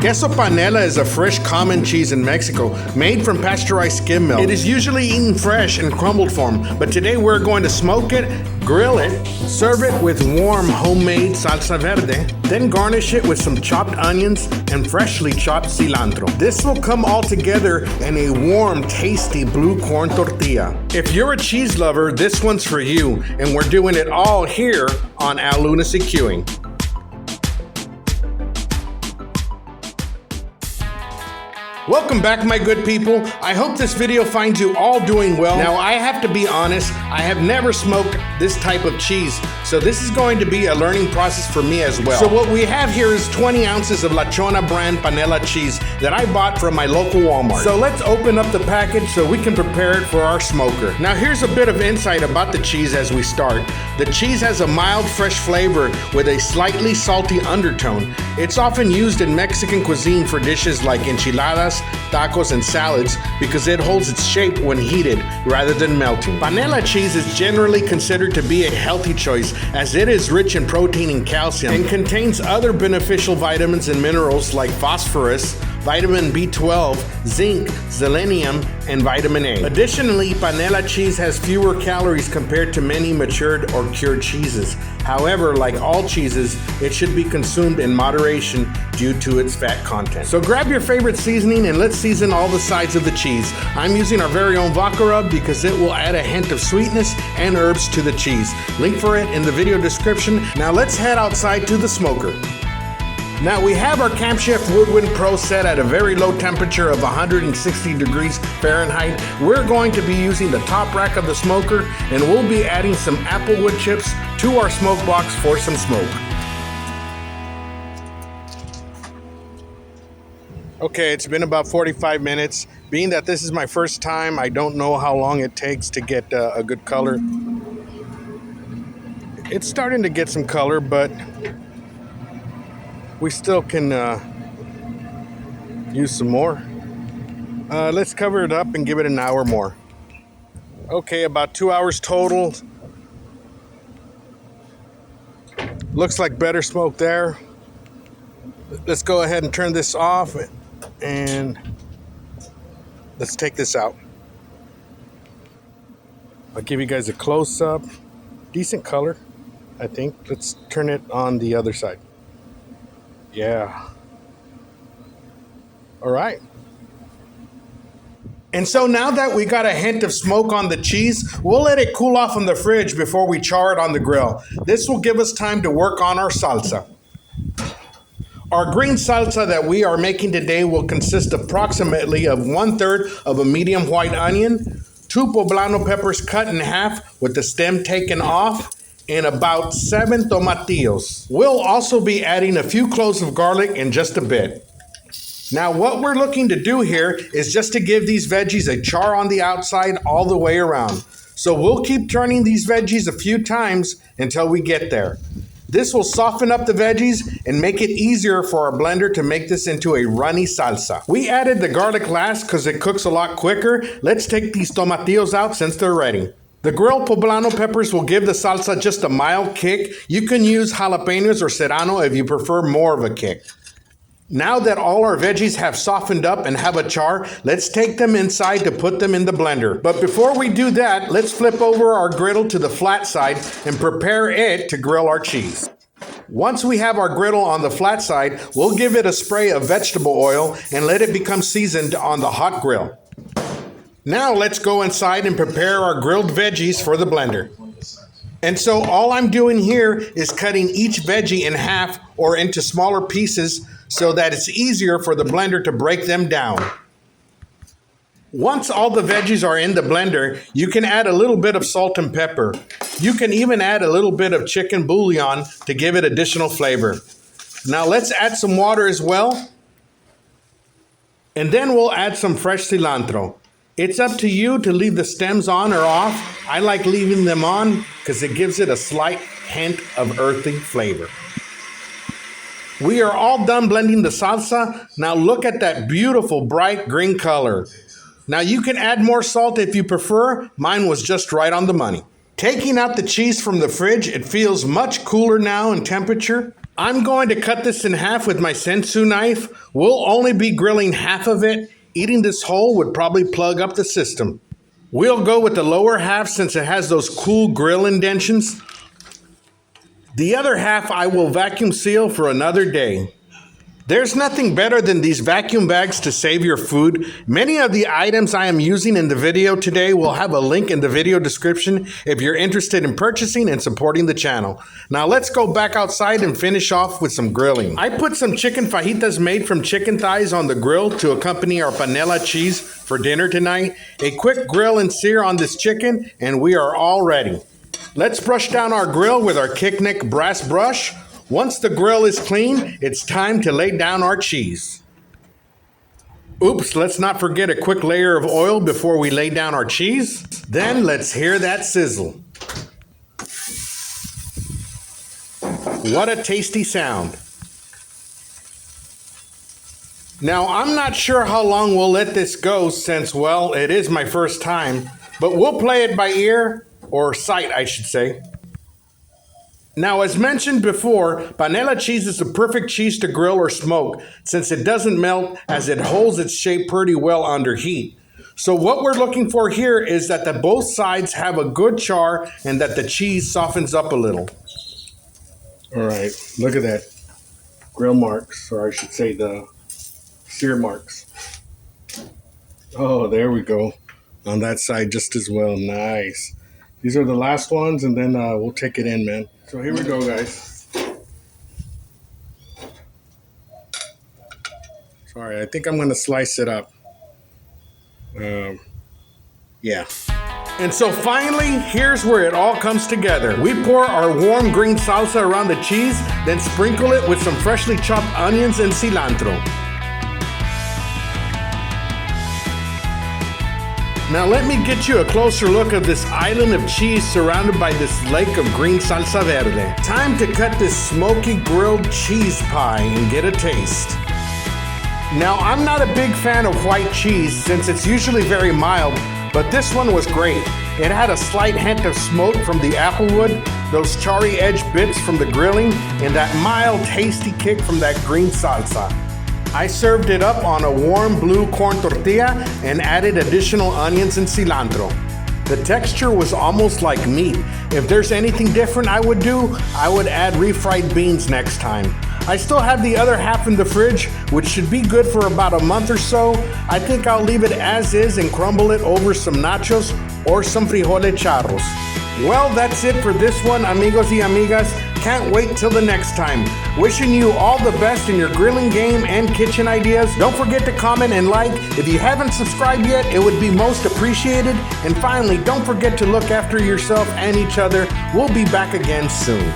Queso panela is a fresh common cheese in Mexico made from pasteurized skim milk. It is usually eaten fresh in crumbled form, but today we're going to smoke it, grill it, serve it with warm homemade salsa verde, then garnish it with some chopped onions and freshly chopped cilantro. This will come all together in a warm, tasty blue corn tortilla. If you're a cheese lover, this one's for you, and we're doing it all here on Al Lunacy Queuing. Welcome back, my good people. I hope this video finds you all doing well. Now, I have to be honest, I have never smoked this type of cheese, so this is going to be a learning process for me as well. So what we have here is 20 ounces of La Chona brand Panela cheese that I bought from my local Walmart. So let's open up the package so we can prepare it for our smoker. Now, here's a bit of insight about the cheese as we start. The cheese has a mild, fresh flavor with a slightly salty undertone. It's often used in Mexican cuisine for dishes like enchiladas, tacos, and salads because it holds its shape when heated rather than melting. Panela cheese is generally considered to be a healthy choice as it is rich in protein and calcium and contains other beneficial vitamins and minerals like phosphorus, vitamin B12, zinc, selenium, and vitamin A. Additionally, panela cheese has fewer calories compared to many matured or cured cheeses. However, like all cheeses, it should be consumed in moderation due to its fat content. So grab your favorite seasoning and let's season all the sides of the cheese. I'm using our very own vodka rub because it will add a hint of sweetness and herbs to the cheese. Link for it in the video description. Now let's head outside to the smoker. Now we have our Camp Chef Woodwind Pro set at a very low temperature of 160 degrees Fahrenheit. We're going to be using the top rack of the smoker, and we'll be adding some applewood chips to our smoke box for some smoke. Okay, it's been about 45 minutes. Being that this is my first time, I don't know how long it takes to get a good color. It's starting to get some color, but we still can use some more. Let's cover it up and give it an hour more. Okay, about 2 hours total. Looks like better smoke there. Let's go ahead and turn this off and let's take this out. I'll give you guys a close-up. Decent color, I think. Let's turn it on the other side. Yeah. All right. And so now that we got a hint of smoke on the cheese, we'll let it cool off in the fridge before we char it on the grill. This will give us time to work on our salsa. Our green salsa that we are making today will consist approximately of 1/3 of a medium white onion, 2 poblano peppers cut in half with the stem taken off, and about 7 tomatillos. We'll also be adding a few cloves of garlic in just a bit. Now what we're looking to do here is just to give these veggies a char on the outside all the way around. So we'll keep turning these veggies a few times until we get there. This will soften up the veggies and make it easier for our blender to make this into a runny salsa. We added the garlic last because it cooks a lot quicker. Let's take these tomatillos out since they're ready. The grilled poblano peppers will give the salsa just a mild kick. You can use jalapenos or serrano if you prefer more of a kick. Now that all our veggies have softened up and have a char, let's take them inside to put them in the blender. But before we do that, let's flip over our griddle to the flat side and prepare it to grill our cheese. Once we have our griddle on the flat side, we'll give it a spray of vegetable oil and let it become seasoned on the hot grill. Now let's go inside and prepare our grilled veggies for the blender. And so all I'm doing here is cutting each veggie in half or into smaller pieces so that it's easier for the blender to break them down. Once all the veggies are in the blender, you can add a little bit of salt and pepper. You can even add a little bit of chicken bouillon to give it additional flavor. Now let's add some water as well. And then we'll add some fresh cilantro. It's up to you to leave the stems on or off. I like leaving them on because it gives it a slight hint of earthy flavor. We are all done blending the salsa. Now look at that beautiful bright green color. Now you can add more salt if you prefer. Mine was just right on the money. Taking out the cheese from the fridge, it feels much cooler now in temperature. I'm going to cut this in half with my sensu knife. We'll only be grilling half of it. Eating this whole would probably plug up the system. We'll go with the lower half since it has those cool grill indentions. The other half I will vacuum seal for another day. There's nothing better than these vacuum bags to save your food. Many of the items I am using in the video today will have a link in the video description if you're interested in purchasing and supporting the channel. Now let's go back outside and finish off with some grilling. I put some chicken fajitas made from chicken thighs on the grill to accompany our panela cheese for dinner tonight. A quick grill and sear on this chicken and we are all ready. Let's brush down our grill with our Kicknick brass brush. Once the grill is clean, it's time to lay down our cheese. Oops, let's not forget a quick layer of oil before we lay down our cheese. Then let's hear that sizzle. What a tasty sound. Now, I'm not sure how long we'll let this go since, well, it is my first time, but we'll play it by ear, or sight, I should say. Now, as mentioned before, panela cheese is the perfect cheese to grill or smoke since it doesn't melt as it holds its shape pretty well under heat. So what we're looking for here is that both sides have a good char and that the cheese softens up a little. All right, look at that. Grill marks, or I should say the sear marks. Oh, there we go. On that side just as well. Nice. These are the last ones, and then we'll take it in, man. So here we go, guys. Sorry, I think I'm going to slice it up. Yeah. And so finally, here's where it all comes together. We pour our warm green salsa around the cheese, then sprinkle it with some freshly chopped onions and cilantro. Now let me get you a closer look of this island of cheese surrounded by this lake of green salsa verde. Time to cut this smoky grilled cheese pie and get a taste. Now I'm not a big fan of white cheese since it's usually very mild, but this one was great. It had a slight hint of smoke from the applewood, those charry edge bits from the grilling, and that mild tasty kick from that green salsa. I served it up on a warm blue corn tortilla and added additional onions and cilantro. The texture was almost like meat. If there's anything different I would do, I would add refried beans next time. I still have the other half in the fridge, which should be good for about a month or so. I think I'll leave it as is and crumble it over some nachos or some frijole charros. Well, that's it for this one, amigos y amigas. Can't wait till the next time. Wishing you all the best in your grilling game and kitchen ideas. Don't forget to comment and like. If you haven't subscribed yet, it would be most appreciated. And finally, don't forget to look after yourself and each other. We'll be back again soon.